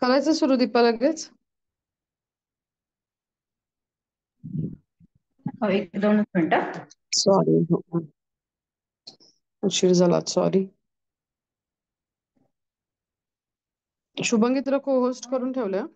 करायचं सुरू दीपा लगेच. एक दोन मिनिटं. सॉरी, उशीर झाला, सॉरी. शुभंगी तुला को होस्ट करून ठेवलं.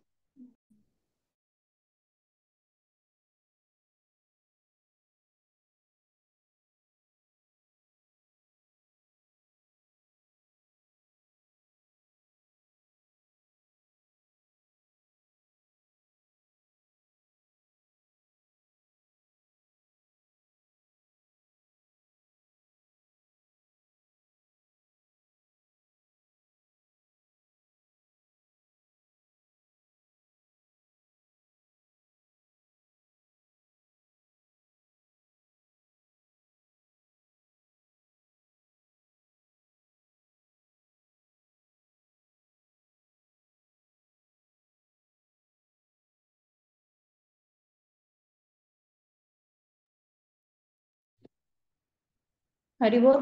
हरी बोल.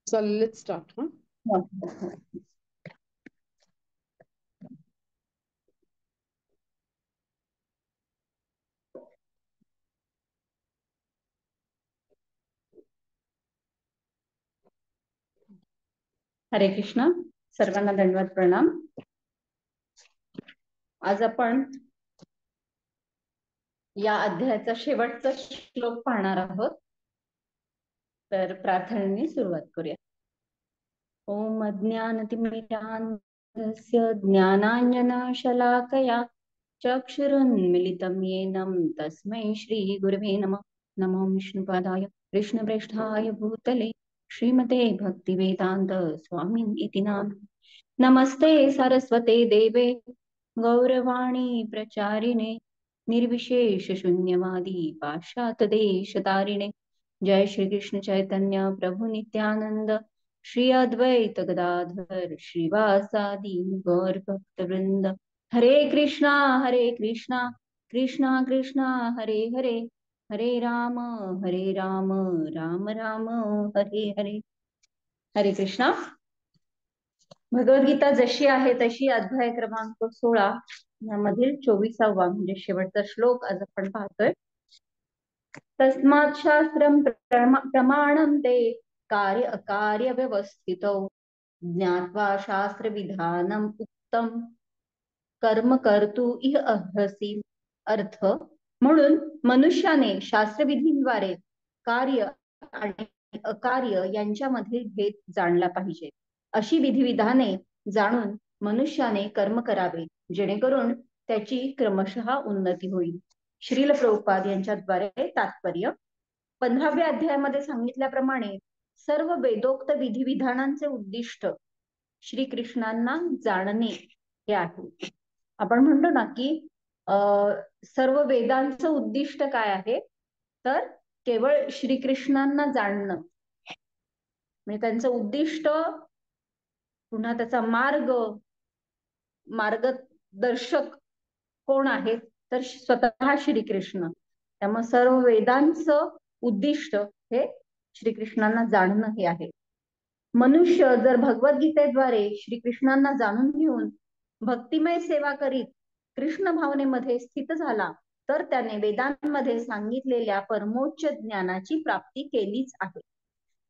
चल लेट्स स्टार्ट. हरे कृष्ण. सर्वांना दंडवत प्रणाम. आज आपण या अध्यायाचा शेवटचा श्लोक पाहणार आहोत. तर प्रार्थनेने सुरुवात करूया. ओम अज्ञानतिमिरान्धस्य ज्ञानाञ्जनशलाकया चक्षुरुन्मिलितं येन तस्मै श्रीगुरवे नमः. नमो विष्णुपादाय कृष्णप्रेष्ठाय भूतले श्रीमते भक्तिवेदान्त स्वामिनिति नामिने. नमस्ते सरस्वते देवे गौरवाणी प्रचारिणे निर्विशेष शून्यवादी पाश्चात्यदेशतारिणे. जय श्री कृष्ण चैतन्य प्रभु नित्यानंद श्री अद्वैत गदाधर श्रीवासादि गौर भक्तवृंद. हरे कृष्णा कृष्णा कृष्णा हरे हरे, हरे राम राम राम हरे हरे. हरे कृष्णा. भगवद्गीता जशी आहे तशी अध्याय क्रमांक 16 यामधील 24वा म्हणजे शेवटचा श्लोक आज आपण पाहतोय. तस्मात् शास्त्रं प्रमाणं ते कार्य अकार्य व्यवस्थितौ ज्ञात्वा शास्त्र विधानम उत्तम कर्म कर्तु इह अर्हसि. अर्थ, म्हणून मनुष्याने शास्त्रविधींद्वारे कार्य आणि अकार्य यांच्यामधील भेद जाणला पाहिजे. अशी विधिविधाने जाणून मनुष्याने कर्म करावे जेणेकरून त्याची क्रमशः उन्नती होईल. श्रील प्रभुपाद यांच्याद्वारे तात्पर्य. 15व्या अध्यायामध्ये सांगितल्याप्रमाणे सर्व वेदोक्त विधिविधानांचे उद्दिष्ट श्रीकृष्णांना जाणणे हे आहे. आपण म्हणतो ना की सर्व वेदांचं उद्दिष्ट काय आहे, तर केवळ श्रीकृष्णांना जाणणं. म्हणजे त्यांचं उद्दिष्ट, पुन्हा त्याचा मार्गदर्शक कोण आहेत, तर स्वतः श्रीकृष्ण. त्यामुळे सर्व वेदांचं उद्दिष्ट हे श्रीकृष्णांना जाणणं हे आहे. मनुष्य जर भगवद्गीतेद्वारे श्रीकृष्णांना जाणून घेऊन भक्तिमय सेवा करीत कृष्ण भावनेमध्ये स्थित झाला तर त्याने वेदांमध्ये सांगितलेल्या परमोच्च ज्ञानाची प्राप्ती केलीच आहे.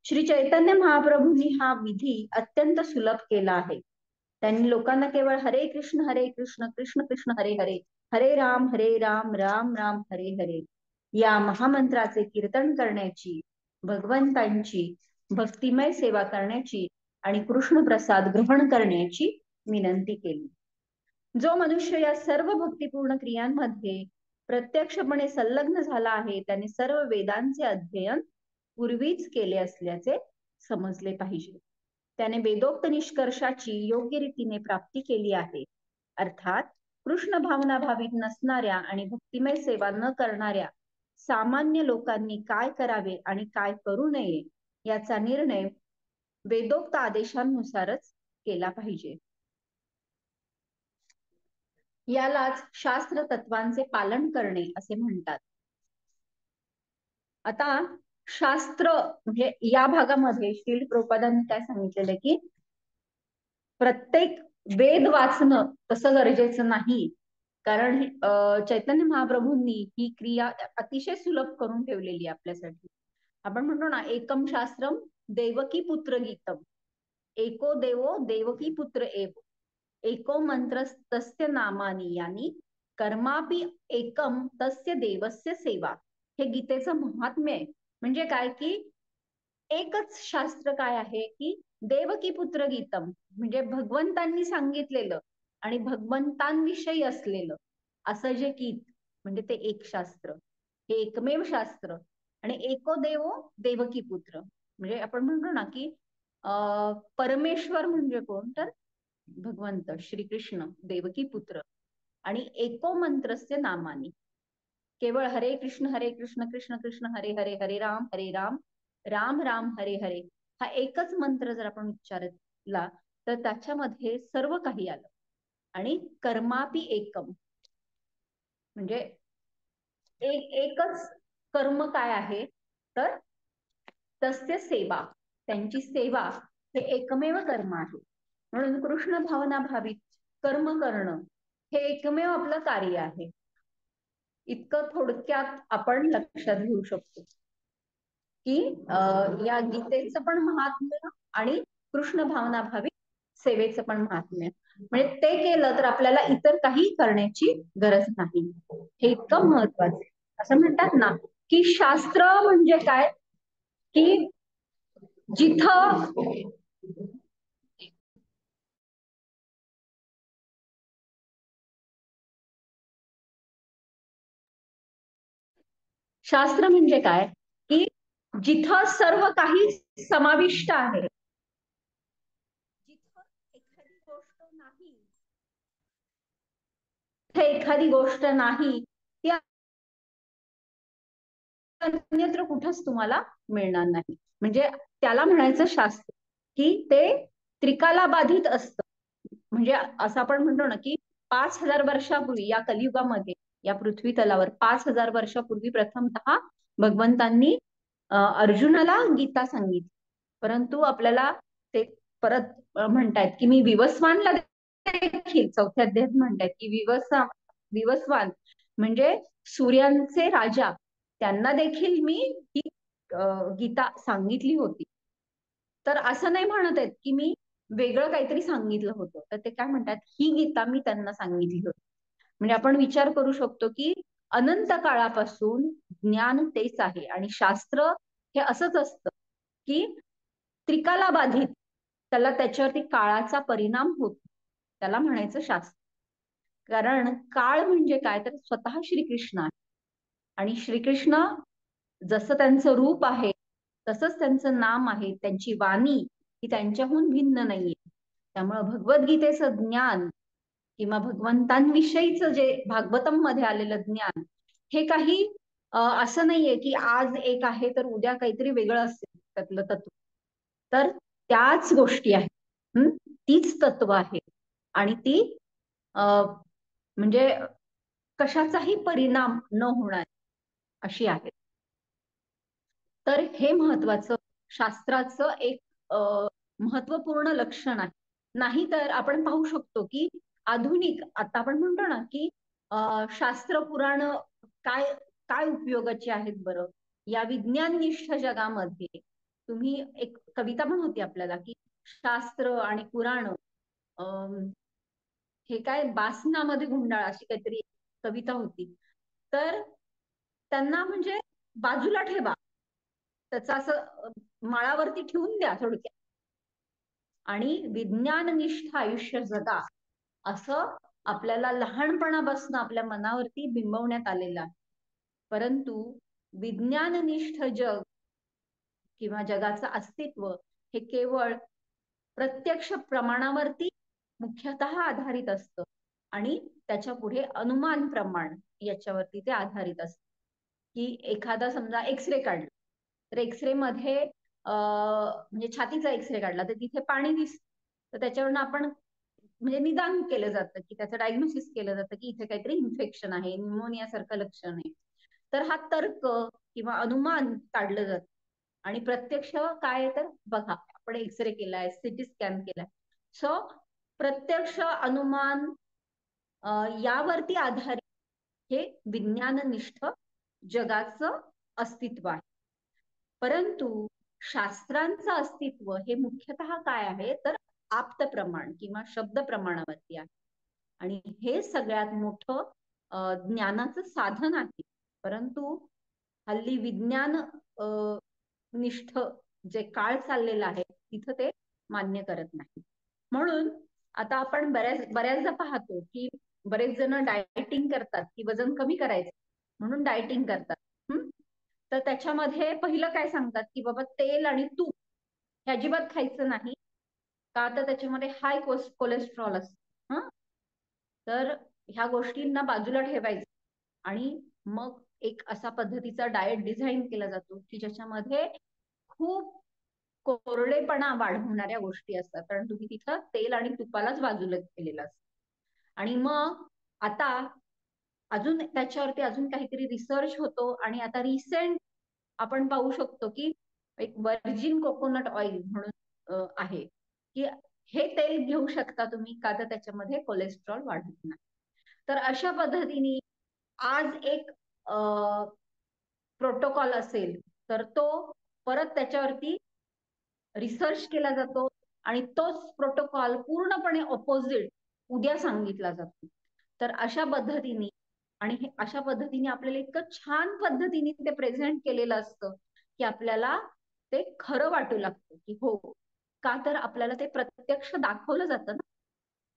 श्री चैतन्य महाप्रभूंनी हा विधी अत्यंत सुलभ केला आहे. त्यांनी लोकांना केवळ हरे कृष्ण कृष्ण कृष्ण हरे हरे, हरे राम राम राम हरे हरे या महामंत्राचे कीर्तन करण्याची, भगवंतांची भक्तिमय सेवा करण्याची आणि कृष्ण प्रसाद ग्रहण करण्याची विनंती केली. जो मनुष्य या सर्व भक्तिपूर्ण क्रियांमध्ये प्रत्यक्षपणे संलग्न झाला आहे त्याने सर्व वेदांचे अध्ययन पूर्वीच केले असल्याचे समजले पाहिजे. त्याने वेदोक्त निष्कर्षाची योग्य रीतीने प्राप्ती केली आहे. अर्थात कृष्ण भावना भावित नसणाऱ्या आणि भक्तिमय सेवा न करणाऱ्या सामान्य लोकांनी काय करावे आणि काय करू नये याचा निर्णय वेदोक्त आदेशांनुसारच केला पाहिजे. यालाच शास्त्र तत्वांचे पालन करणे असे म्हणतात. आता शास्त्र म्हणजे या भागामध्ये श्रील प्रभुपादांनी काय सांगितलेलं की प्रत्येक वेद वाचणं तसं गरजेचं नाही. कारण चैतन्य महाप्रभूंनी ही क्रिया अतिशय सुलभ करून ठेवलेली आहे आपल्यासाठी. आपण म्हणतो ना, एकम शास्त्रम देवकी पुत्र गीतम, एको देवो देवकी पुत्र एव, एको मंत्र तस्य नामानी यानी कर्मापि एकम तस्य देवस्य सेवा. हे गीतेचं महात्म्य आहे. म्हणजे काय की एकच शास्त्र काय आहे की देवकी पुत्र गीतम, म्हणजे भगवंतांनी सांगितलेलं आणि भगवंतांविषयी असलेलं असं जे गीत, म्हणजे ते एक शास्त्र, हे एकमेव शास्त्र. आणि एको देवो देवकी पुत्र, म्हणजे आपण म्हणतो ना की परमेश्वर म्हणजे कोण, तर भगवंत श्रीकृष्ण देवकी पुत्र. आणि एको मंत्रस्य नामानी, केवळ हरे कृष्ण कृष्ण कृष्ण हरे हरे, हरे राम राम राम हरे हरे, हा एकच मंत्र जर आपण उच्चारला तर त्याच्यामध्ये सर्व काही आलं. आणि कर्मापि एकम, म्हणजे एकच कर्म काय आहे तर तस्य सेवा, त्यांची सेवा हे एकमेव कर्म आहे. म्हणून कृष्ण भावना भावित कर्म करणं हे एकमेव आपलं कार्य आहे. इतकं थोडक्यात आपण लक्षात घेऊ शकतो की या गीतेचं पण महात्म्य आणि कृष्ण भावना भावित सेवेचं पण महात्म्य. म्हणजे ते केलं तर आपल्याला इतर काही करण्याची गरज नाही. हे इतकं महत्वाचं आहे. असं म्हणतात ना की शास्त्र म्हणजे काय की जिथं शास्त्र म्हणजे काय की जिथं सर्व काही समाविष्ट आहे, जिथं एखादी गोष्ट नाही, जिथे एखादी गोष्ट नाही ती अन्यत्र कुठंच तुम्हाला मिळणार नाही. म्हणजे त्याला म्हणायचं शास्त्र की ते त्रिकाला बाधित असतं. म्हणजे असं आपण म्हणतो ना की 5,000 वर्षापूर्वी या कलियुगामध्ये या पृथ्वी तलावर 5,000 वर्षापूर्वी प्रथमतः भगवंतांनी अर्जुनाला गीता सांगितली. परंतु आपल्याला ते परत म्हणतायत की मी विवस्वानला देखील चौथ्या अध्यायात म्हणतायत की विवस्वान म्हणजे सूर्यांचे राजा, त्यांना देखील मी ही गीता सांगितली होती. तर असं नाही म्हणत आहेत की मी वेगळं काहीतरी सांगितलं होतं. तर ते काय म्हणतात, ही गीता मी त्यांना सांगितली होती. म्हणजे आपण विचार करू शकतो की अनंत काळापासून ज्ञान तेच आहे. आणि शास्त्र हे असंच असतं की त्रिकाला बाधित, त्याला त्याच्यावरती काळाचा परिणाम होतो, त्याला म्हणायचं शास्त्र. कारण काळ म्हणजे काय तर स्वतः श्रीकृष्ण आहे. आणि श्रीकृष्ण जसं त्यांचं रूप आहे तसंच त्यांचं नाम आहे, त्यांची वाणी ही त्यांच्याहून भिन्न नाहीये. त्यामुळं भगवद्गीतेचं ज्ञान किंवा भगवंतांविषयीचं जे भागवतम मध्ये आलेलं ज्ञान हे काही असं नाहीये की आज एक आहे तर उद्या काहीतरी वेगळं असेल त्यातलं तत्व. तर त्याच गोष्टी आहेत, तीच तत्व आहे. आणि ती म्हणजे कशाचाही परिणाम न होणार अशी आहे. तर हे महत्वाचं शास्त्राचं एक महत्वपूर्ण लक्षण आहे. नाही तर आपण पाहू शकतो की आधुनिक, आता आपण म्हणतो ना की शास्त्र पुराण काय काय उपयोगाची आहेत बरं या विज्ञाननिष्ठ जगामध्ये. तुम्ही एक कविता पण होती आपल्याला की शास्त्र आणि पुराण हे काय बासनामध्ये गुंडाळ, अशी काहीतरी कविता होती. तर त्यांना म्हणजे बाजूला ठेवा, त्याचं असं माळावरती ठेवून द्या थोडक्यात, आणि विज्ञाननिष्ठ आयुष्य जगा असं आपल्याला लहानपणापासून आपल्या मनावरती बिंबवण्यात आलेलं आहे. परंतु विज्ञाननिष्ठ जग किंवा जगाचं अस्तित्व हे केवळ प्रत्यक्ष प्रमाणावरती मुख्यतः आधारित असतं आणि त्याच्या पुढे अनुमान प्रमाण याच्यावरती ते आधारित असतं. की एखादा समजा एक्सरे काढला तर एक्सरे मध्ये म्हणजे छातीचा एक्सरे काढला तर तिथे पाणी दिसतं, तर त्याच्यावरून आपण म्हणजे निदान केलं जातं, की त्याचं डायग्नोसिस केलं जातं की इथे काहीतरी इन्फेक्शन आहे, न्यूमोनिया सारखं लक्षण आहे. तर हा तर्क किंवा अनुमान काढलं जातं. आणि प्रत्यक्ष काय आहे तर बघा, आपण एक्सरे केलाय, सिटी स्कॅन केलाय. सो प्रत्यक्ष अनुमान यावरती आधारित हे विज्ञाननिष्ठ जगाचं अस्तित्व आहे. परंतु शास्त्रांचं अस्तित्व हे मुख्यतः काय आहे तर आप्त प्रमाण किंवा शब्द प्रमाणावरती आहे. आणि हे सगळ्यात मोठं ज्ञानाचं साधन आहे. परंतु हल्ली विज्ञान निष्ठ जे काळ चाललेला आहे तिथं ते मान्य करत नाही. म्हणून आता आपण बऱ्याचदा पाहतो की बरेच जण डायटिंग करतात की वजन कमी करायचं म्हणून डायटिंग करतात. तर त्याच्यामध्ये पहिलं काय सांगतात की बाबा तेल आणि तूप हे अजिबात खायचं नाही, का तर त्याच्यामध्ये हाय कोलेस्ट्रॉल असतं. तर ह्या गोष्टींना बाजूला ठेवायचं आणि मग एक असा पद्धतीचा डाएट डिझाईन केला जातो की ज्याच्यामध्ये खूप कोरडेपणा वाढवणाऱ्या गोष्टी असतात, कारण तुम्ही तिथं तेल आणि तुपालाच बाजूला केलेलं असतं. आणि मग आता अजून त्याच्यावरती अजून काहीतरी रिसर्च होतो आणि आता रिसेंट आपण पाहू शकतो की एक वर्जिन कोकोनट ऑइल म्हणून आहे की हे तेल घेऊ शकता तुम्ही, का तर त्याच्यामध्ये कोलेस्ट्रॉल वाढत नाही. तर अशा पद्धतीने आज एक प्रोटोकॉल असेल तर तो परत त्याच्यावरती रिसर्च केला जातो आणि तोच प्रोटोकॉल पूर्णपणे ऑपोजिट उद्या सांगितला जातो. तर अशा पद्धतीने आणि हे अशा पद्धतीने आपल्याला इतकं छान पद्धतीने ते प्रेझेंट केलेलं असतं की आपल्याला ते खरं वाटू लागतं की हो, का तर आपल्याला ते प्रत्यक्ष दाखवलं जातं ना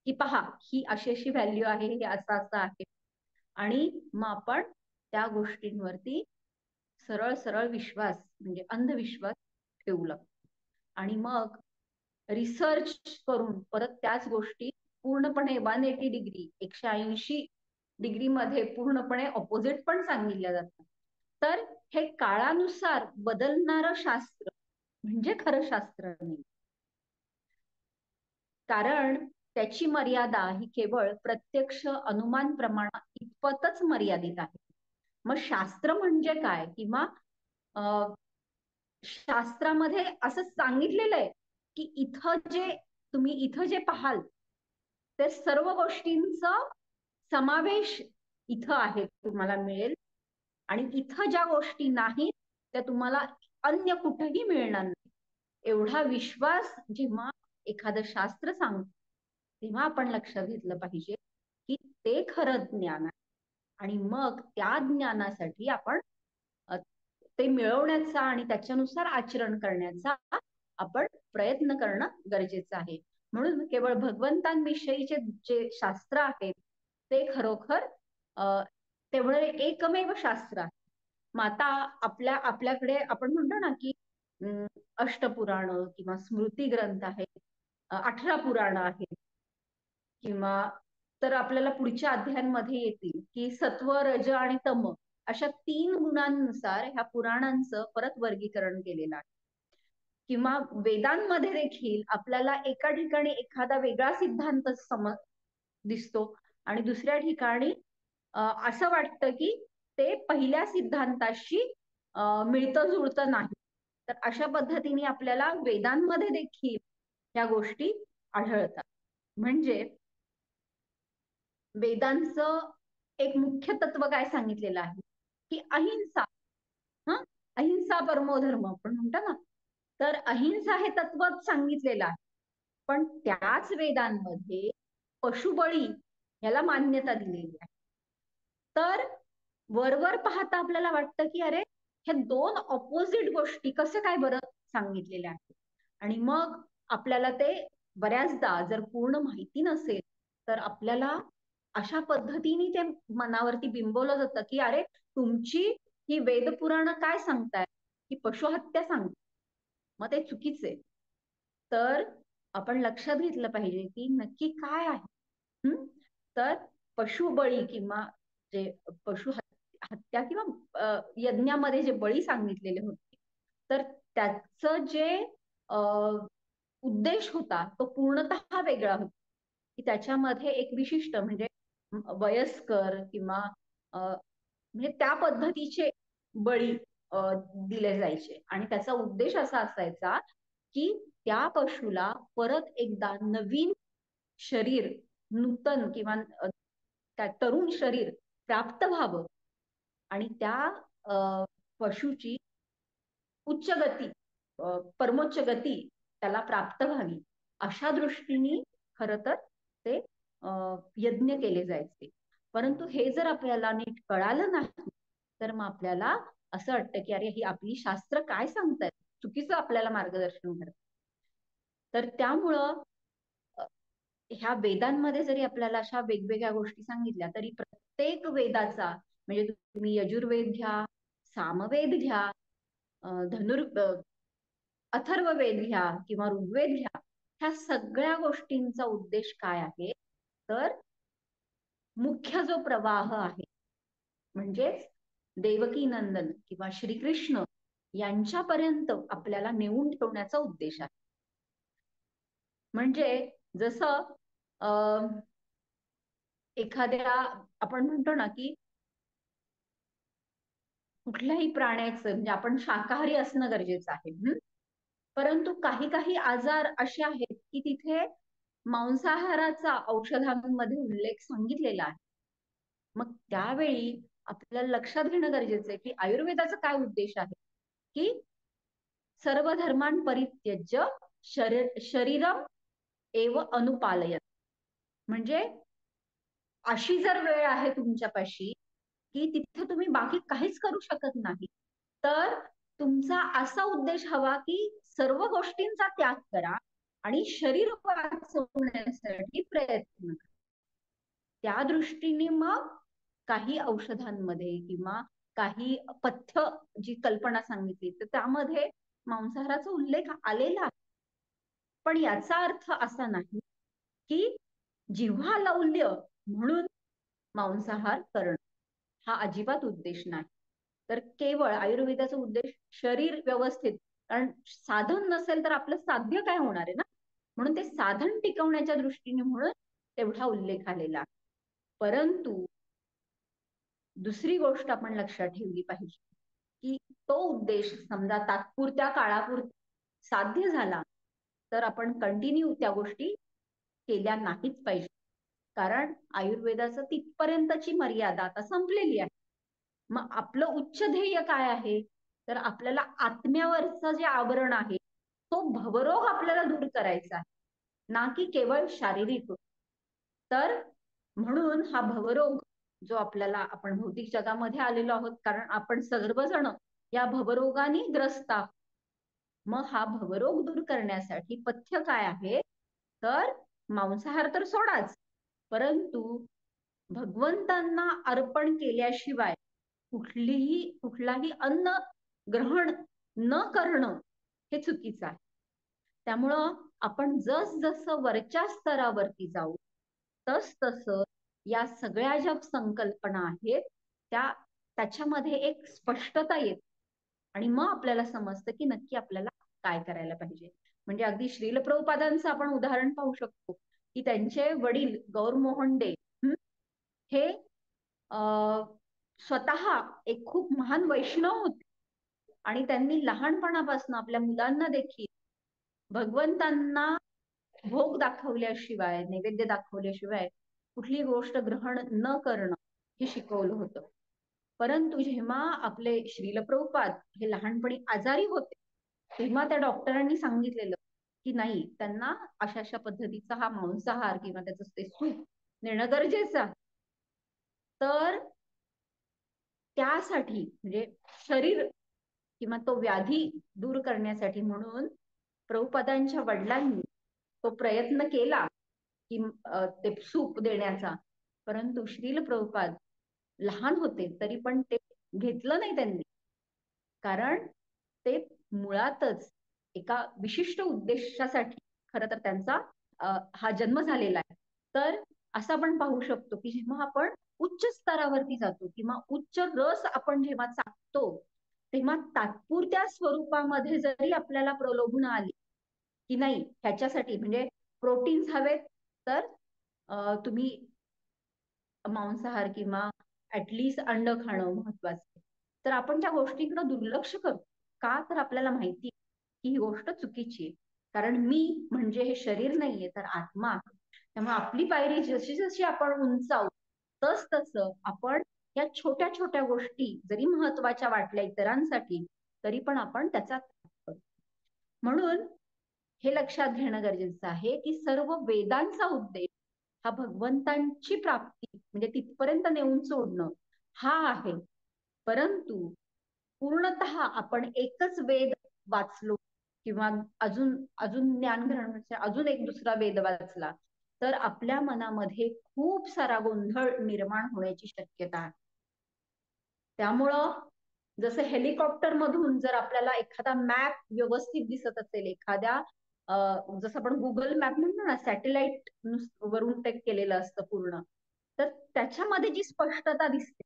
की पहा ही अशी अशी व्हॅल्यू आहे, हे असं असं आहे. आणि मग आपण त्या गोष्टींवरती सरळ सरळ विश्वास म्हणजे अंधविश्वास ठेवू लागतो. आणि मग रिसर्च करून परत त्याच गोष्टी पूर्णपणे 180 डिग्री 180 डिग्री मध्ये पूर्णपणे ऑपोजिट पण सांगितल्या जातात. तर हे काळानुसार बदलणारं शास्त्र म्हणजे खरं शास्त्र नाही, कारण त्याची मर्यादा ही केवळ प्रत्यक्ष अनुमान प्रमाण इतपतच मर्यादित आहे. मग शास्त्र म्हणजे काय किंवा शास्त्रामध्ये असं सांगितलेलं आहे की इथं जे पाहाल ते सर्व गोष्टींचा समावेश इथं आहे तुम्हाला मिळेल, आणि इथं ज्या गोष्टी नाहीत त्या तुम्हाला अन्य कुठेही मिळणार नाही. एवढा विश्वास जेव्हा एखादं शास्त्र सांगतो तेव्हा आपण लक्षात घेतलं पाहिजे की ते खरं ज्ञान आहे. आणि मग त्या ज्ञानासाठी आपण ते मिळवण्याचा आणि त्याच्यानुसार आचरण करण्याचा आपण प्रयत्न करणं गरजेचं आहे. म्हणून केवळ भगवंतांविषयीचे जे शास्त्र आहेत ते खरोखर तेवढे एकमेव शास्त्र आहे. मग आता आपल्याकडे आपण म्हणतो ना की अष्टपुराण किंवा स्मृती ग्रंथ आहेत, 18 पुराण आहेत, किंवा तर आपल्याला पुढच्या अध्यायांमध्ये येतील की सत्व रज आणि तम अशा 3 गुणांनुसार ह्या पुराणांचं परत वर्गीकरण केलेलं आहे. किंवा वेदांमध्ये देखील आपल्याला एका ठिकाणी एखादा वेगळा सिद्धांत दिसतो आणि दुसऱ्या ठिकाणी असं वाटतं की ते पहिल्या सिद्धांताशी मिळतं जुळतं नाही. तर अशा पद्धतीने आपल्याला वेदांमध्ये देखील या गोष्टी आढळतात. म्हणजे वेदांचं एक मुख्य तत्व काय सांगितलेलं आहे की अहिंसा. अहिंसा परमो धर्म आपण म्हणतो ना, तर अहिंसा हे तत्वच सांगितलेलं आहे. पण त्याच वेदांमध्ये पशुबळी याला मान्यता दिलेली आहे. तर वरवर पाहता आपल्याला वाटतं की अरे हे 2 ऑपोजिट गोष्टी कसं काय बरं सांगितलेल्या आहेत. आणि मग आपल्याला ते बऱ्याचदा जर पूर्ण माहिती नसेल तर आपल्याला अशा पद्धतीने ते मनावरती बिंबवलं जातं की अरे तुमची ही वेदपुराण काय सांगताय की पशुहत्या सांगतात, मग ते चुकीचे. तर आपण लक्षात घेतलं पाहिजे की नक्की काय आहे. तर पशुबळी किंवा जे पशु हत्या किंवा यज्ञामध्ये जे बळी सांगितलेले होते तर त्याचं जे उद्देश होता तो पूर्णतः वेगळा होता. की त्याच्यामध्ये एक विशिष्ट म्हणजे वयस्कर किंवा म्हणजे त्या पद्धतीचे बळी दिले जायचे. आणि त्याचा उद्देश असा असायचा की त्या पशुला परत एकदा नवीन शरीर, नूतन किंवा त्या तरुण शरीर प्राप्त व्हावं आणि त्या पशुची उच्च गती, परमोच्च गती त्याला प्राप्त व्हावी, अशा दृष्टीने खर तर ते यज्ञ केले जायचे. परंतु हे जर आपल्याला नीट कळालं नाही तर मग आपल्याला असं वाटतं की अरे ही आपली शास्त्र काय सांगतात, चुकीचं आपल्याला मार्गदर्शन करतात. तर त्यामुळं ह्या वेदांमध्ये जरी आपल्याला अशा वेगवेगळ्या गोष्टी सांगितल्या तरी प्रत्येक वेदाचा, म्हणजे तुम्ही यजुर्वेद घ्या, सामवेद घ्या, अथर्ववेद घ्या किंवा ऋग्वेद घ्या, ह्या सगळ्या गोष्टींचा उद्देश काय आहे तर मुख्य जो प्रवाह आहे म्हणजेच देवकी नंदन किंवा श्रीकृष्ण यांच्यापर्यंत आपल्याला नेऊन ठेवण्याचा उद्देश आहे. म्हणजे जसं एखाद्या आपण म्हणतो ना की कुठल्याही प्राण्याचं म्हणजे आपण शाकाहारी असणं गरजेचं आहे. परंतु काही काही आजार असे आहेत की तिथे मांसाहाराचा औषधांमध्ये उल्लेख सांगितलेला आहे. मग त्यावेळी आपल्याला लक्षात घेणं गरजेचं आहे की आयुर्वेदाचा काय उद्देश आहे की सर्व धर्मां परित्यज्य शरीरम एव अनुपालयत. म्हणजे अशी जर वेळ आहे तुमच्यापाशी की तिथे तुम्ही बाकी काहीच करू शकत नाही, तर तुमचा असा उद्देश हवा की सर्व गोष्टींचा त्याग करा आणि शरीर वाचवण्यासाठी प्रयत्न करा. त्या दृष्टीने मग काही औषधांमध्ये किंवा काही पथ्य जी कल्पना सांगितली तर त्यामध्ये मांसाहाराचा उल्लेख आलेला आहे. पण याचा अर्थ असा नाही की जिव्हा लौल्य म्हणून मांसाहार करणं हा अजिबात उद्देश नाही. तर केवळ आयुर्वेदाचा उद्देश शरीर व्यवस्थित, कारण साधन नसेल तर आपलं साध्य काय होणार आहे ना, म्हणून ते साधन टिकवण्याच्या दृष्टीने म्हणून तेवढा उल्लेख आलेला आहे. परंतु दुसरी गोष्ट आपण लक्षात ठेवली पाहिजे की तो उद्देश समजा तात्पुरत्या काळापुरता साध्य झाला तर आपण कंटिन्यू त्या गोष्टी केल्या नाहीच पाहिजे. कारण आयुर्वेदाचं तिथपर्यंतची मर्यादा आता संपलेली आहे. मग आपलं उच्च ध्येय काय आहे तर आपल्याला आत्म्यावरचं जे आवरण आहे तो भवरोग आपल्याला दूर करायचा आहे, ना की केवळ शारीरिक. तर म्हणून हा भवरोग जो आपल्याला, आपण भौतिक जगामध्ये आलेलो आहोत कारण आपण सर्वजण या भवरोगाने ग्रस्त आहोत. मग हा भवरोग दूर करण्यासाठी पथ्य काय आहे तर मांसाहार तर सोडाच, परंतु भगवंतांना अर्पण केल्याशिवाय कुठलाही अन्न ग्रहण न करणं हे चुकीचं आहे. त्यामुळं आपण जसं वरच्या स्तरावरती जाऊ तसं या सगळ्या ज्या संकल्पना आहेत त्याच्यामध्ये एक स्पष्टता येते आणि मग आपल्याला समजतं की नक्की आपल्याला काय करायला पाहिजे. म्हणजे अगदी श्रील प्रभुपादांचं आपण उदाहरण पाहू शकतो की त्यांचे वडील गौरमोहन डे हे स्वतः एक खूप महान वैष्णव होते आणि त्यांनी लहानपणापासून आपल्या मुलांना देखील भगवंतांना भोग दाखवल्याशिवाय, नैवेद्य दाखवल्याशिवाय कुठली गोष्ट ग्रहण न करणं हे शिकवलं होतं. परंतु जेव्हा आपले श्रील प्रभुपाद हे लहानपणी आजारी होते तेव्हा त्या डॉक्टरांनी सांगितलेलं की नाही, त्यांना अशा अशा पद्धतीचा हा मांसाहार किंवा त्याचं ते सूप नेणं गरजेचं आहे. तर त्यासाठी म्हणजे शरीर किंवा तो व्याधी दूर करण्यासाठी म्हणून प्रभुपादांच्या वडिलांनी तो प्रयत्न केला की ते सूप देण्याचा, परंतु श्रील प्रभुपाद लहान होते तरी पण ते घेतलं नाही त्यांनी, कारण ते मुळातच एका विशिष्ट उद्देशासाठी खरं तर त्यांचा हा जन्म झालेला आहे. तर असं आपण पाहू शकतो की जेव्हा आपण उच्च स्तरावरती जातो किंवा उच्च रस आपण जेव्हा चाकतो तेव्हा तात्पुरत्या स्वरूपामध्ये जरी आपल्याला प्रलोभन आली की नाही ह्याच्यासाठी म्हणजे प्रोटीन्स हवेत तर तुम्ही मांसाहार किंवा ऍटलिस्ट अंड खाणं महत्वाचं आहे. तर आपण त्या गोष्टीकडे दुर्लक्ष करतो. का? तर आपल्याला माहिती की ही गोष्ट चुकीची आहे. कारण मी म्हणजे हे शरीर नाहीये, तर आत्मा आहे. त्यामुळे आपली पायरी जशी जशी आपण उंचावू, तस तसं आपण या छोट्या छोट्या गोष्टी जरी महत्वाच्या वाटल्या इतरांसाठी, तरी पण आपण त्याचा त्याग करतो. म्हणून हे लक्षात घेणं गरजेचं आहे की सर्व वेदांचा उद्देश हा भगवंतांची प्राप्ती म्हणजे तिथपर्यंत नेऊन सोडणं हा आहे. परंतु पूर्णतः आपण एकच वेद वाचलो किंवा अजून अजून ज्ञान ग्रहण म्हणजे अजून एक दुसरा वेद वाचला, तर आपल्या मनामध्ये खूप सारा गोंधळ निर्माण होण्याची शक्यता आहे. त्यामुळं जसं हेलिकॉप्टर मधून जर आपल्याला एखादा मॅप व्यवस्थित दिसत असेल, एखाद्या जसं आपण गुगल मॅप म्हणतो ना, सॅटेलाइट वरून टेक केलेलं असतं पूर्ण, तर त्याच्यामध्ये जी स्पष्टता दिसते,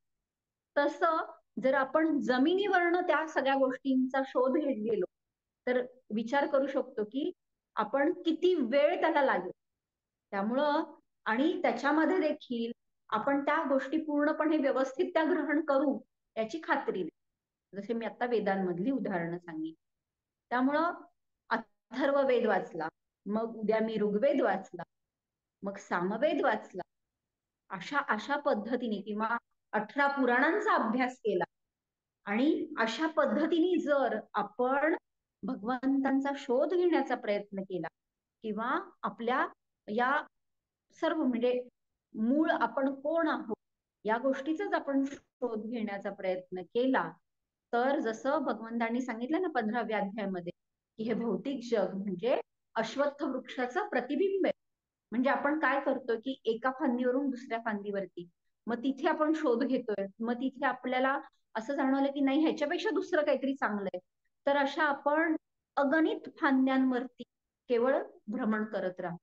तसं जर आपण जमिनीवरनं त्या सगळ्या गोष्टींचा शोध घेत गेलो, तर विचार करू शकतो की आपण किती वेळ त्याला लागेल. त्यामुळं आणि त्याच्यामध्ये देखील आपण त्या गोष्टी पूर्णपणे व्यवस्थित त्या ग्रहण करू याची खात्री नाही. जसे मी आता वेदांमधली उदाहरणं सांगितली. त्यामुळं अथर्व वेद वाचला, मग उद्या मी ऋग्वेद वाचला, मग सामवेद वाचला, अशा अशा पद्धतीने किंवा 18 पुराणांचा अभ्यास केला आणि अशा पद्धतीने जर आपण भगवंतांचा शोध घेण्याचा प्रयत्न केला किंवा आपल्या या सर्व म्हणजे मूळ आपण कोण आहोत या गोष्टीचाच आपण शोध घेण्याचा प्रयत्न केला, तर जसं भगवंतांनी सांगितलं ना 15व्या अध्यायामध्ये की हे भौतिक जग म्हणजे अश्वत्थ वृक्षाचं प्रतिबिंब आहे. म्हणजे आपण काय करतोय की एका फांदीवरून दुसऱ्या फांदीवरती, मग तिथे आपण शोध घेतोय, मग तिथे आपल्याला असं जाणवलं की नाही ह्याच्यापेक्षा दुसरं काहीतरी चांगलं आहे, तर अशा आपण अगणित फांद्यांवरती केवळ भ्रमण करत राहतो.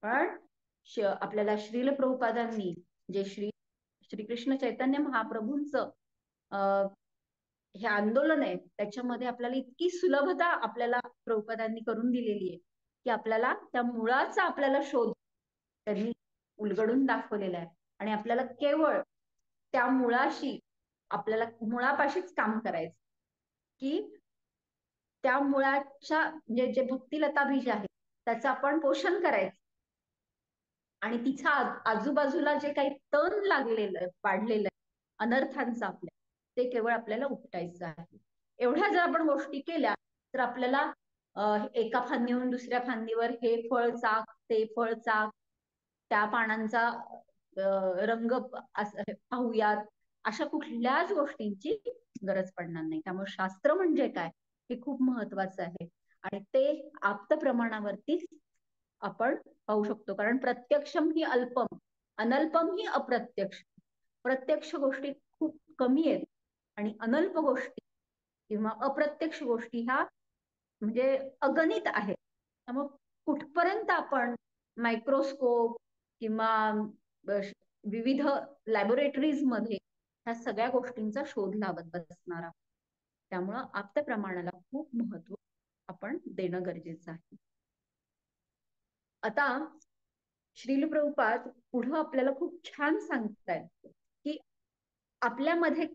पण आपल्याला श्रील प्रभुपादांनी जे श्रीकृष्ण चैतन्य महाप्रभूंचं हे आंदोलन आहे, त्याच्यामध्ये आपल्याला इतकी सुलभता आपल्याला प्रभुपादांनी करून दिलेली आहे की आपल्याला त्या मुळाचा आपल्याला शोध त्यांनी उलगडून दाखवलेला आहे आणि आपल्याला केवळ त्या मुळाशी आपल्याला मुळापाशीच काम करायचं की त्या मुळाच्या म्हणजे जे भक्तिलता बीज आहे त्याचं आपण पोषण करायचं आणि तिच्या आजूबाजूला जे काही तण लागलेलं आहे, वाढलेलं आहे अनर्थांचं आपल्या, ते केवळ आपल्याला उपटायचं आहे. एवढ्या जर आपण गोष्टी केल्या तर आपल्याला एका फांदीहून दुसऱ्या फांदीवर हे फळ चाक, ते फळ चाक, त्या पानांचा रंग पाहूयात, अशा कुठल्याच गोष्टींची गरज पडणार नाही. त्यामुळे शास्त्र म्हणजे काय हे खूप महत्वाचं आहे आणि ते आप्त प्रमाणावरतीच आपण पाहू शकतो. कारण प्रत्यक्षम ही अल्पम, अनल्पम ही अप्रत्यक्ष. प्रत्यक्ष गोष्टी खूप कमी आहेत आणि अनल्प गोष्टी किंवा अप्रत्यक्ष गोष्टी ह्या म्हणजे अगणित आहेत. त्यामुळे कुठपर्यंत आपण मायक्रोस्कोप किंवा विविध लॅबोरेटरीज मध्ये ह्या सगळ्या गोष्टींचा शोध लावत बसणार आहोत. त्यामुळं आप्त प्रमाणाला खूप महत्व आपण देणं गरजेचं आहे. आता श्रील प्रभुपाद पुढं आपल्याला खूप छान सांगतायत की आपल्यामध्ये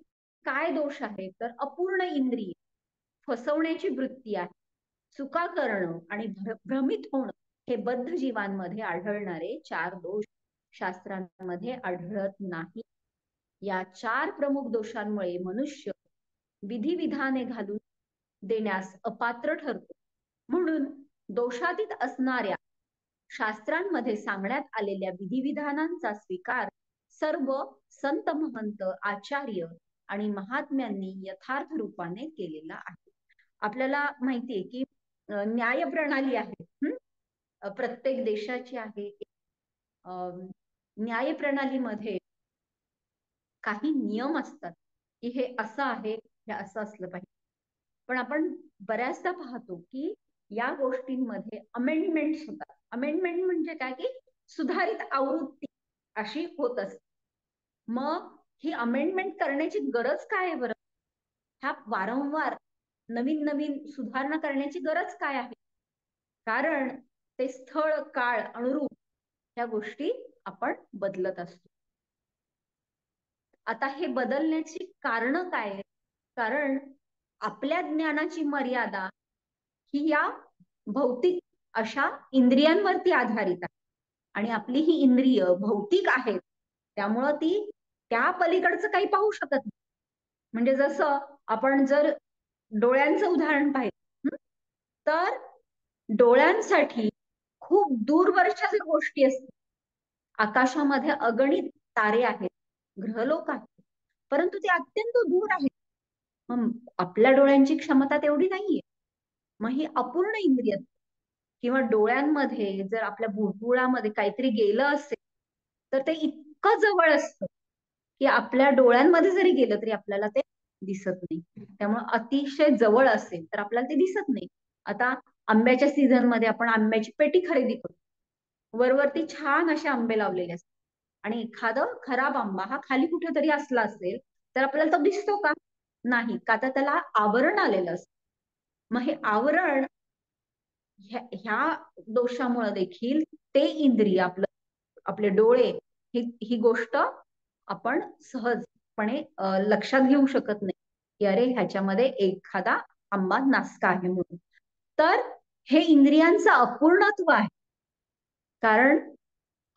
काय दोष आहे, तर अपूर्ण इंद्रिय, फसवण्याची वृत्ती आहे, चुका करणं आणि भ्रमित होणं हे बद्ध जीवांमध्ये आढळणारे 4 दोष शास्त्रांमध्ये आढळत नाही. या 4 प्रमुख दोषांमुळे मनुष्य विधिविधाने घालून देण्यास अपात्र ठरतो. म्हणून दोषातीत असणाऱ्या शास्त्रांमध्ये सांगण्यात आलेल्या विधिविधानांचा स्वीकार सर्व संत महंत आचार्य आणि महात्म्यांनी यथार्थ रूपाने केलेला आहे. आपल्याला माहितीये की न्याय प्रणाली आहे, प्रत्येक देशाची आहे. न्याय प्रणालीमध्ये काही नियम असतात की हे असं आहे, हे असं असलं पाहिजे. पण आपण बऱ्याचदा पाहतो की या गोष्टींमध्ये अमेंडमेंट्स होतात. अमेंडमेंट म्हणजे काय की सुधारित आवृत्ती अशी होत असते. मग ही अमेंडमेंट करण्याची गरज काय आहे बरं? ह्या वारंवार नवीन नवीन सुधारणा करण्याची गरज काय आहे? कारण ते स्थळ, काळ, अनुरूप या गोष्टी आपण बदलत असतो. आता हे बदलण्याची कारण काय आहेत? कारण आपल्या ज्ञानाची मर्यादा ही या भौतिक अशा इंद्रियांवरती आधारित आहे. आणि आपली ही इंद्रिय भौतिक आहेत, त्यामुळं ती त्या पलीकडचं काही पाहू शकत नाही. म्हणजे जसं आपण जर डोळ्यांचं उदाहरण पाहिलं, तर डोळ्यांसाठी खूप दूरवरच्या ज्या गोष्टी असतात, आकाशामध्ये अगणित तारे आहेत, ग्रहलोक आहेत, परंतु ते अत्यंत दूर आहेत. मग आपल्या डोळ्यांची क्षमता तेवढी नाहीये. मग ही अपूर्ण इंद्रिय किंवा डोळ्यांमध्ये जर आपल्या भुजबुळामध्ये काहीतरी गेलं असेल, तर ते इतकं जवळ असतं की आपल्या डोळ्यांमध्ये जरी गेलं तरी आपल्याला ते दिसत नाही. त्यामुळे अतिशय जवळ असेल तर आपल्याला ते दिसत नाही. आता आंब्याच्या सीझन मध्ये आपण आंब्याची पेटी खरेदी करतो, वरवरती छान असे आंबे लावलेले असतात, आणि एखादं खराब आंबा हा खाली कुठेतरी असला असेल तर आपल्याला तो दिसतो का? नाही, का तर त्याला आवरण आलेलं असतं. मग हे आवरण, ह्या दोषामुळे देखील ते इंद्रिय आपले डोळे ही गोष्ट आपण सहजपणे लक्षात घेऊ शकत नाही की अरे ह्याच्यामध्ये एखादा आंबा नासका आहे म्हणून. तर हे इंद्रियांचं अपूर्णत्व आहे. कारण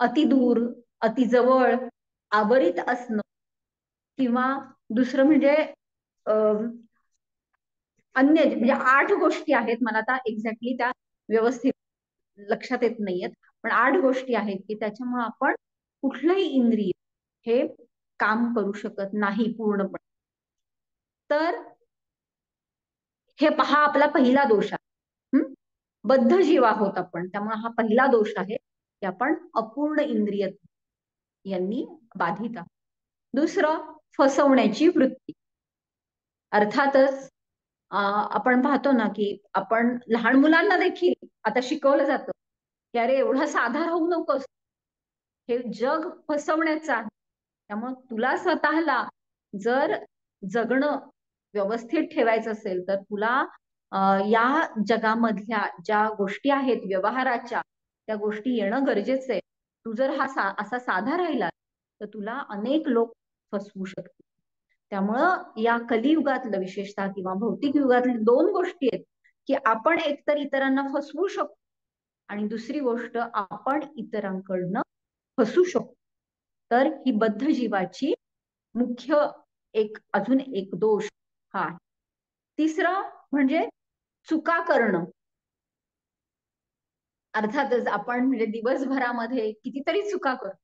अति दूर, अति जवळ, आवरित असणं, किंवा दुसरं म्हणजे अन्य म्हणजे 8 गोष्टी आहेत, मला आता एक्झॅक्टली त्या व्यवस्थित लक्षात येत नाहीयेत, पण 8 गोष्टी आहेत की त्याच्यामुळे आपण कुठलंही इंद्रिय हे काम करू शकत नाही पूर्णपणे. तर हे पहा, आपला पहिला दोष आहे. बद्ध जीव आहोत आपण, त्यामुळे हा पहिला दोष आहे की आपण अपूर्ण इंद्रिय यांनी बाधित आहोत. दुसरं, फसवण्याची वृत्ती. अर्थातच आपण पाहतो ना की आपण लहान मुलांना देखील आता शिकवलं जातं की अरे एवढा साधा राहू नकोस, हे जग फसवण्याचं आहे. त्यामुळे तुला स्वतःला जर जगणं व्यवस्थित ठेवायचं असेल तर तुला या जगामधल्या ज्या गोष्टी आहेत व्यवहाराच्या, त्या गोष्टी येणं गरजेचं आहे. तू जर असा साधा राहिला तर तुला अनेक लोक फसवू शकतील. त्यामुळं या कलियुगातलं विशेषतः किंवा भौतिक युगातल्या 2 गोष्टी आहेत की आपण एकतर इतरांना फसवू शकतो, आणि दुसरी गोष्ट आपण इतरांकडनं फसू शकतो. तर ही बद्ध जीवाची मुख्य अजून एक दोष हा आहे. तिसरं म्हणजे चुका करणं. अर्थातच आपण म्हणजे दिवसभरामध्ये कितीतरी चुका करतो.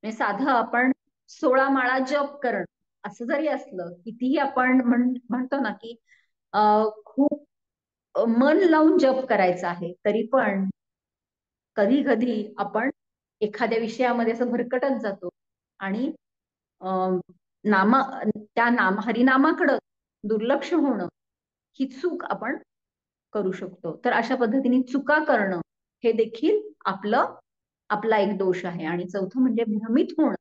म्हणजे साधं आपण 16 माळा जप करणं असं जरी असलं, कितीही आपण म्हणतो ना की खूप मन लावून जप करायचं आहे, तरी पण कधी कधी आपण एखाद्या विषयामध्ये असं भरकटत जातो आणि नामा त्या हरिनामाकडं दुर्लक्ष होणं, ही चूक आपण करू शकतो. तर अशा पद्धतीने चुका करणं हे देखील आपला एक दोष आहे. आणि चौथं म्हणजे भ्रमित होणं.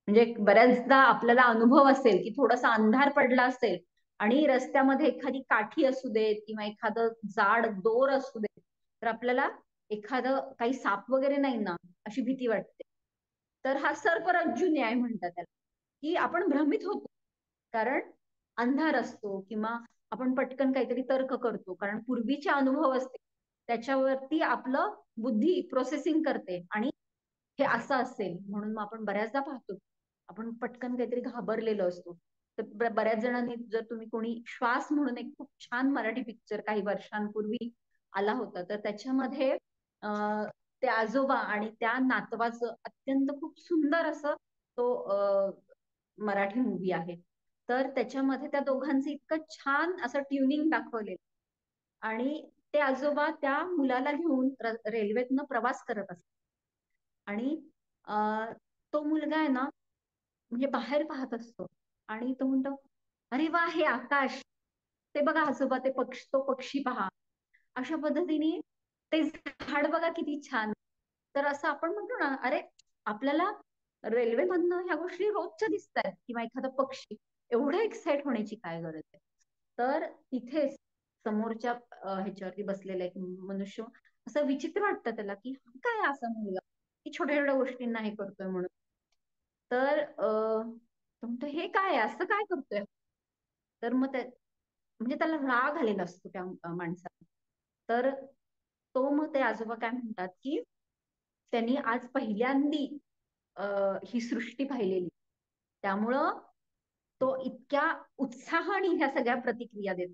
म्हणजे बऱ्याचदा आपल्याला अनुभव असेल की थोडासा अंधार पडला असेल आणि रस्त्यामध्ये एखादी काठी असू देत किंवा एखादं जाड दोर असू देत, तर आपल्याला एखादं काही साप वगैरे नाही ना अशी भीती वाटते. तर हा सर्परज्जू न्याय म्हणतात त्याला, की आपण भ्रमित होतो कारण अंधार असतो, किंवा आपण पटकन काहीतरी तर्क करतो कारण पूर्वीचे अनुभव असते त्याच्यावरती आपलं बुद्धी प्रोसेसिंग करते, आणि हे असं असेल म्हणून मग आपण बऱ्याचदा पाहतो आपण पटकन काहीतरी घाबरलेलो असतो. तर बऱ्याच जणांनी, जर तुम्ही कोणी श्वास म्हणून एक खूप छान मराठी पिक्चर काही वर्षांपूर्वी आला होता, तर त्याच्यामध्ये ते आजोबा आणि त्या नातवाचं अत्यंत खूप सुंदर असं तो मराठी मूवी आहे. तर त्याच्यामध्ये त्या दोघांचं इतकं छान असं ट्युनिंग दाखवलेलं, आणि ते आजोबा त्या मुलाला घेऊन रेल्वेतनं प्रवास करत असतात, आणि तो मुलगा आहे ना म्हणजे बाहेर पाहत असतो आणि तो म्हणतो, अरे वा हे आकाश, ते बघा आजोबा ते तो पक्षी पहा, अशा पद्धतीने ते झाड बघा किती छान. तर असं आपण म्हणतो ना, अरे आपल्याला रेल्वेमधनं ह्या गोष्टी रोजच्या दिसत आहेत, किंवा एखादा पक्षी, एवढं एक्साइट होण्याची काय गरज आहे. तर तिथेच समोरच्या ह्याच्यावरती बसलेला एक मनुष्य असं विचित्र वाटतं त्याला की काय असा मुलगा की छोट्या छोट्या गोष्टींना हे करतोय म्हणून. तर तो म्हणतो हे काय असं काय करतोय. तर मग म्हणजे त्याला राग आलेला असतो त्या माणसाला. तर तो मग ते आजोबा काय म्हणतात की त्यांनी आज पहिल्यांदी ही सृष्टी पाहिलेली, त्यामुळं तो इतक्या उत्साहाने ह्या सगळ्या प्रतिक्रिया देतो.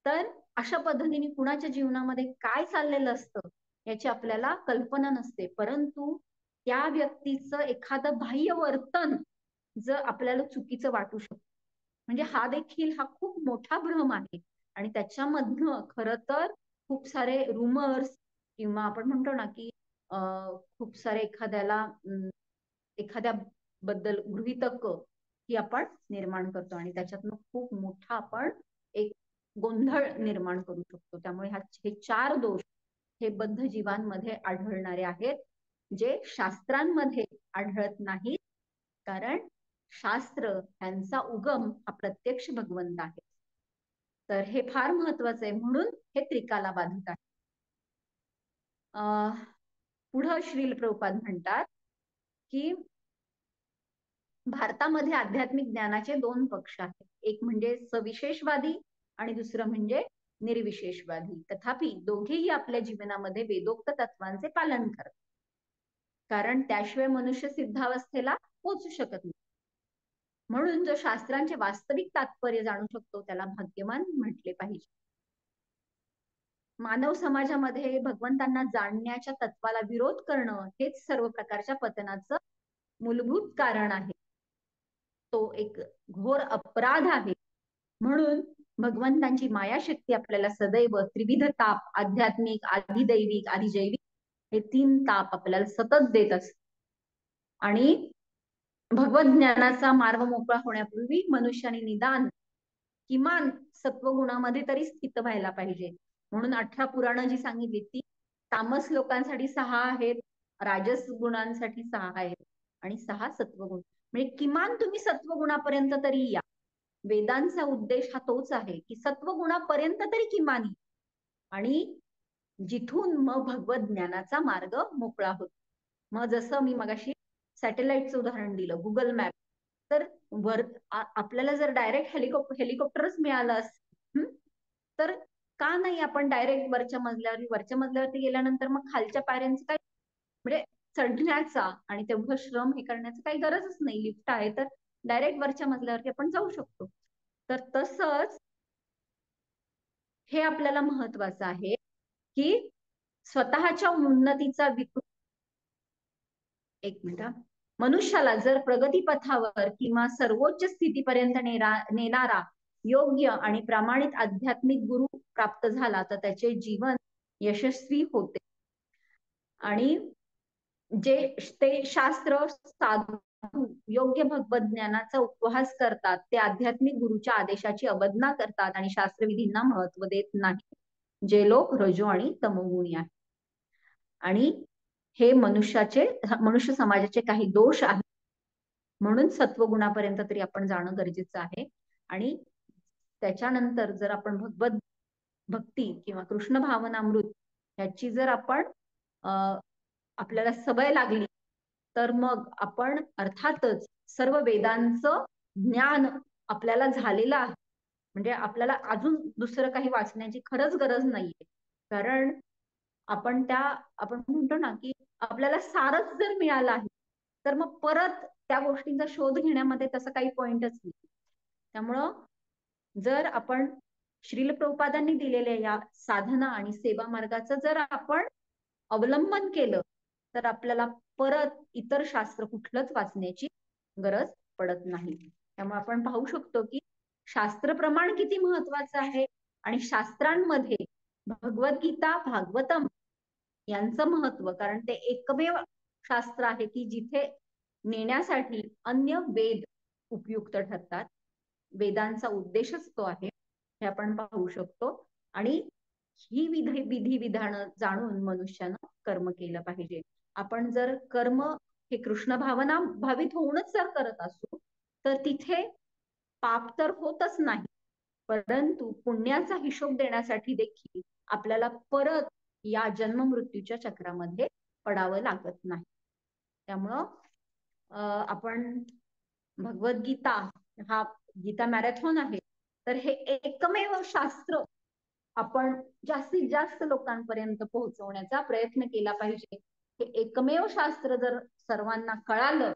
तर अशा पद्धतीने कुणाच्या जीवनामध्ये काय चाललेलं असतं याची आपल्याला कल्पना नसते, परंतु त्या व्यक्तीचं एखादं बाह्य वर्तन जर आपल्याला चुकीचं वाटू शकतं, म्हणजे हा देखील हा खूप मोठा भ्रम आहे. आणि त्याच्यामधनं खरं तर खूप सारे रुमर्स किंवा आपण म्हणतो ना की खूप सारे एखाद्या बद्दल गृहीतक ही आपण निर्माण करतो आणि त्याच्यातनं खूप मोठा आपण एक गोंधळ निर्माण करू शकतो. त्यामुळे हे 4 दोष हे बद्ध जीवांमध्ये आढळणारे आहेत, जे शास्त्रांमध्ये आढळत नाहीत, कारण शास्त्र यांचा उगम हा प्रत्यक्ष भगवंत आहे. तर हे फार महत्वाचं आहे, म्हणून हे त्रिकाला बाधित आहे. पुढं श्रील प्रभुपाद म्हणतात की भारतामध्ये आध्यात्मिक ज्ञानाचे 2 पक्ष आहेत, एक म्हणजे सविशेषवादी आणि दुसरं म्हणजे निर्विशेषवादी. तथापि दोघेही आपल्या जीवनामध्ये वेदोक्त तत्वांचे पालन करतात, कारण त्याशिवाय मनुष्य सिद्धावस्थेला पोहोचू शकत नाही. म्हणून जो शास्त्रांचे वास्तविक तात्पर्य जाणू शकतो त्याला भाग्यवान म्हटले पाहिजे. मानव समाजामध्ये भगवंतांना जाणण्याच्या तत्वाला विरोध करणं हेच सर्व प्रकारच्या पतनाचं मूलभूत कारण आहे. तो एक घोर अपराध आहे. म्हणून भगवंतांची मायाशक्ती आपल्याला सदैव त्रिविध ताप, आध्यात्मिक, आधिदैविक, आधिजैविक हे 3 ताप आपल्याला सतत देत असते. आणि भगवत ज्ञानाचा मार्ग मोकळा होण्यापूर्वी मनुष्याने निदान किमान सत्वगुणामध्ये तरी स्थित व्हायला पाहिजे. म्हणून 18 पुराणं जी सांगितली ती तामस लोकांसाठी 6 आहेत, राजस गुणांसाठी 6 आहेत आणि 6 सत्वगुण. म्हणजे किमान तुम्ही सत्वगुणापर्यंत तरी या. वेदांचा उद्देश हा तोच आहे की सत्वगुणापर्यंत तरी किमान, आणि जिथून मग भगवत ज्ञानाचा मार्ग मोकळा होतो. मग जसं मी मगाशी सॅटेलाइटचं उदाहरण दिलं, गुगल मॅप, तर आपल्याला जर डायरेक्ट हेलिकॉप्टरच मिळालं असतं तर का नाही आपण डायरेक्ट वरच्या मजल्यावरती गेल्यानंतर मग खालच्या पायऱ्यांचं काय, म्हणजे चढण्याचा आणि तेवढं श्रम हे करण्याचं काही गरजच नाही. लिफ्ट आहे तर डायरेक्ट वरच्या मजल्यावरती आपण जाऊ शकतो. तर तसंच हे आपल्याला महत्वाचं आहे की स्वतःच्या उन्नतीचा एक मिनिट, मनुष्याला जर प्रगतीपथावर किंवा सर्वोच्च स्थितीपर्यंत नेणारा योग्य आणि प्रामाणिक आध्यात्मिक गुरु प्राप्त झाला तर त्याचे जीवन यशस्वी होते. आणि जे ते शास्त्र साधू योग्य भगवत ज्ञानाचा उपहास करतात ते आध्यात्मिक गुरुच्या आदेशाची अवज्ञा करतात आणि शास्त्रविधींना महत्व देत नाही, जे लोक रजो आणि तमोगुणी आहेत. आणि हे मनुष्य समाजाचे काही दोष आहेत, म्हणून सत्वगुणापर्यंत तरी आपण जाणं गरजेचं आहे. आणि त्याच्यानंतर जर आपण भगवत भक्ती किंवा कृष्ण भावनामृत ह्याची जर आपण आपल्याला सवय लागली तर मग आपण अर्थातच सर्व वेदांचं ज्ञान आपल्याला झालेलं आहे, म्हणजे आपल्याला अजून दुसरं काही वाचण्याची खरंच गरज नाहीये. कारण आपण म्हणतो ना की आपल्याला सारच जर मिळालं आहे तर मग परत त्या गोष्टींचा शोध घेण्यामध्ये तसं काही पॉइंटच नाही. त्यामुळं जर आपण श्रील प्रभुपादांनी दिलेल्या या साधना आणि सेवा मार्गाचं जर आपण अवलंबन केलं तर आपल्याला परत इतर शास्त्र कुठलंच वाचण्याची गरज पडत नाही. त्यामुळे आपण पाहू शकतो की शास्त्र प्रमाण किती महत्वाचं आहे आणि शास्त्रांमध्ये भगवद्गीता, भागवतम यांचं महत्व, कारण ते एकमेव शास्त्र आहे की जिथे नेण्यासाठी अन्य वेद उपयुक्त ठरतात. वेदांचा उद्देशच तो आहे हे आपण पाहू शकतो. आणि ही विधी विधानं जाणून मनुष्यानं कर्म केलं पाहिजे. आपण जर कर्म हे कृष्ण भावना भावित होऊनच जर करत असू तर तिथे पाप तर होतच नाही, परंतु पुण्याचा हिशोब देण्यासाठी देखील आपल्याला परत या जन्म मृत्यूच्या चक्रामध्ये पडावं लागत नाही. त्यामुळं आपण भगवद्गीता हा गीता मॅरेथॉन आहे, तर हे एकमेव शास्त्र आपण जास्तीत जास्त लोकांपर्यंत पोहोचवण्याचा प्रयत्न केला पाहिजे. हे एकमेव शास्त्र जर सर्वांना कळालं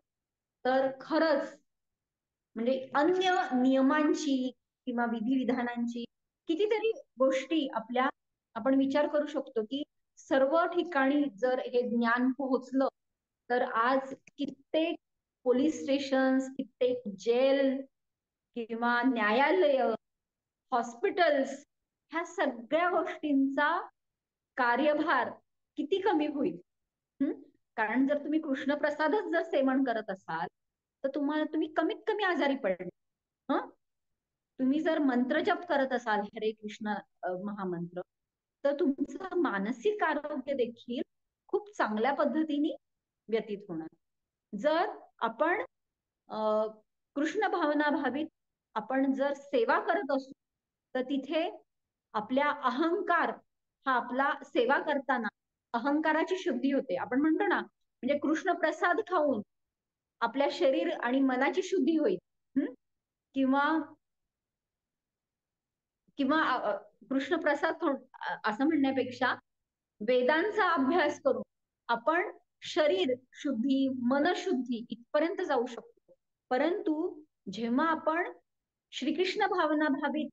तर खरंच म्हणजे अन्य नियमांची किंवा विधिविधानांची कितीतरी गोष्टी आपण विचार करू शकतो की सर्व ठिकाणी जर हे ज्ञान पोहोचलं तर आज कित्येक पोलीस स्टेशन, कित्येक जेल किंवा न्यायालय, हॉस्पिटल्स, ह्या सगळ्या गोष्टींचा कार्यभार किती कमी होईल. कारण जर तुम्ही कृष्णप्रसादच जर सेवन करत असाल तर तुम्ही कमीत कमी आजारी पडणार. तुम्ही जर मंत्र जप करत असाल हरे कृष्ण महामंत्र, तर तुमचं मानसिक आरोग्य देखील खूप चांगल्या पद्धतीने व्यतीत होणार. जर आपण कृष्ण भावना भावित आपण जर सेवा करत असू तर तिथे आपल्या अहंकार हा आपला सेवा करताना अहंकाराची शुद्धी होते. आपण म्हणतो ना, म्हणजे कृष्ण प्रसाद खाऊन आपल्या शरीर आणि मनाची शुद्धी होईल. किंवा किंवा कृष्ण प्रसाद खाऊन असं म्हणण्यापेक्षा वेदांचा अभ्यास करून आपण शरीर शुद्धी, मनशुद्धी इथपर्यंत जाऊ शकतो. परंतु जेव्हा आपण श्रीकृष्ण भावना भावित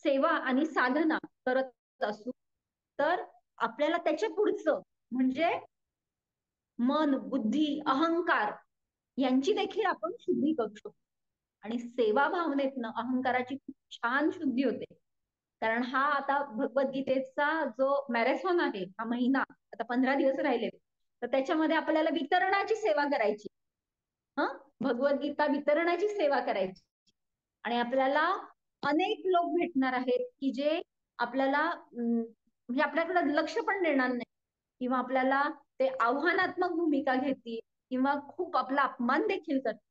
सेवा आणि साधना करत असू तर आपल्याला त्याच्या पुढचं म्हणजे मन, बुद्धी, अहंकार यांची देखील आपण शुद्धी करू शकतो. आणि सेवा भावनेतनं अहंकाराची खूप छान शुद्धी होते. कारण हा आता भगवद्गीतेचा जो मॅरेथॉन आहे, हा महिना आता 15 दिवस राहिले, तर त्याच्यामध्ये आपल्याला वितरणाची सेवा करायची. भगवद्गीता वितरणाची सेवा करायची. आणि आपल्याला अनेक लोक भेटणार आहेत की जे आपल्याला म्हणजे आपल्याकडे लक्ष पण देणार नाही किंवा आपल्याला ते आव्हानात्मक भूमिका घेतील किंवा खूप आपला अपमान देखील करतील.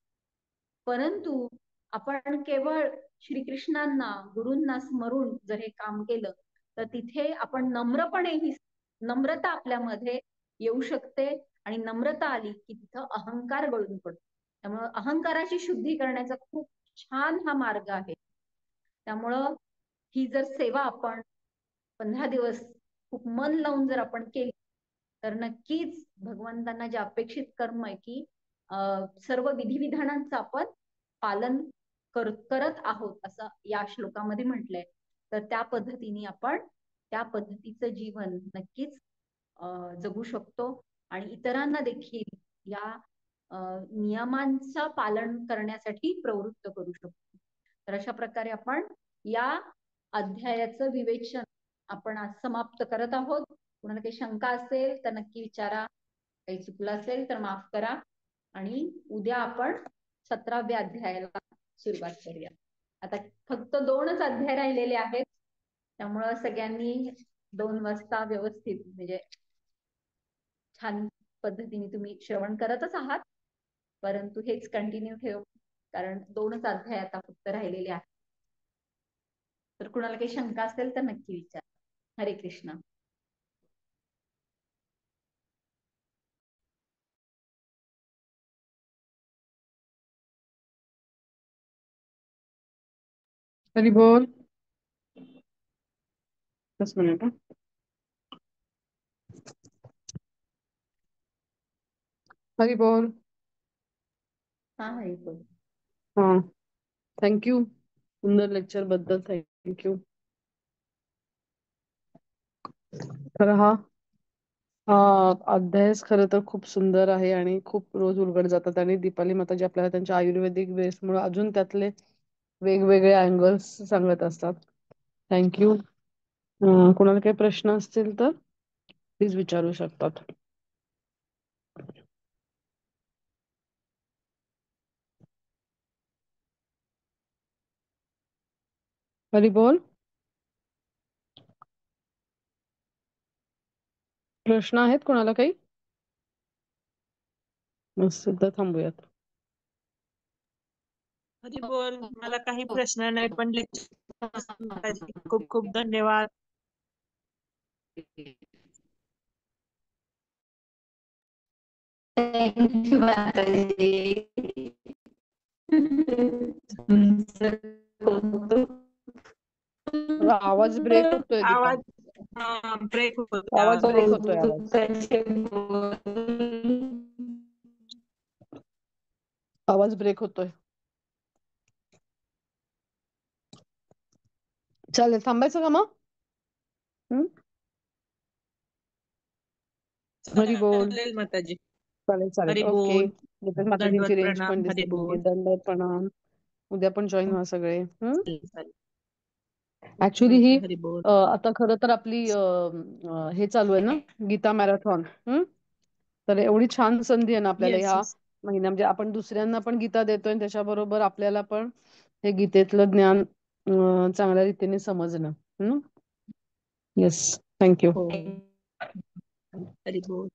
परंतु आपण केवळ श्रीकृष्णांना, गुरूंना स्मरून जर हे काम केलं तर तिथे आपण नम्रपणे नम्रता आपल्यामध्ये येऊ शकते आणि नम्रता आली की तिथं अहंकार गळून पडतो. त्यामुळं अहंकाराची शुद्धी करण्याचा खूप छान हा मार्ग आहे. त्यामुळं ही जर सेवा आपण 15 दिवस खूप मन लावून जर आपण केली तर नक्कीच भगवंतांना जे अपेक्षित कर्म आहे की सर्व विधिविधानांचं आपण पालन करत आहोत असं या श्लोकामध्ये म्हटलंय, तर त्या पद्धतीने आपण त्या पद्धतीचं जीवन नक्कीच जगू शकतो आणि इतरांना देखील या नियमांचं पालन करण्यासाठी प्रवृत्त करू शकतो. तर अशा प्रकारे आपण या अध्यायाचं विवेचन आपण आज समाप्त करत आहोत. कुणाला काही शंका असेल तर नक्की विचारा, काही चुकलं असेल तर माफ करा आणि उद्या आपण 17व्या अध्यायाला सुरुवात करूया. आता फक्त 2च अध्याय राहिलेले आहेत, त्यामुळं सगळ्यांनी 2 वाजता व्यवस्थित म्हणजे छान पद्धतीने तुम्ही श्रवण करतच आहात, परंतु हेच कंटिन्यू ठेव कारण 2च अध्याय आता फक्त राहिलेले आहेत. तर कुणाला काही शंका असेल तर नक्की विचार. हरे कृष्ण. हरी बोल. 10 मिनिट. हरी बोल. हा हरी बोल. हा, थँक्यू सुंदर लेक्चर बद्दल. थँक्यू. तर हा अध्यायच खरं तर खूप सुंदर आहे आणि खूप रोज उलगड जातात आणि दीपाली माताजी आपल्याला त्यांच्या आयुर्वेदिक बेसमुळे अजून त्यातले वेगवेगळे अँगल्स सांगत असतात. थँक्यू. कोणाला काही प्रश्न असतील तर प्लीज विचारू शकतात. हरी बोल. प्रश्न आहेत कोणाला काही? नसेल तर थांबूयात. हरी बोल. मला काही प्रश्न नाही पण लेक्चर खूप खूप धन्यवाद. थँक्यू माताजी. तुमचं कौतुक. आवाज ब्रेक होतोय दीपा. आवाज ब्रेक होतोय आवाज आवाज. ब्रेक होतोय आवाज. कौतुकाचे बोल. आवाज ब्रेक होतोय. चालेल, थांबायचं का मग? हरी बोल. चालेल माताजी. चालेल चालेल, हरी ओके. बोल. इथे दंडवत माताजींची रेंज प्रणाम. पण हरी दिसते बोल. दंडवत प्रणाम. उद्या पण जॉईन व्हा सगळे. चालेल, चालेल. ऍक्च्युली ही हरी बोल. आता खरं तर आपली हे चालू आहे ना, गीता मॅरेथॉन. तर एवढी छान संधी आहे ना आपल्याला येस, ह्या येस. महिन्या, म्हणजे आपण दुसऱ्यांना पण गीता देतोय आणि त्याच्याबरोबर आपल्याला पण हे गीतेतलं ज्ञान चांगल्या रीतीने समजणं. Yes, thank you. हो. हरी बोल.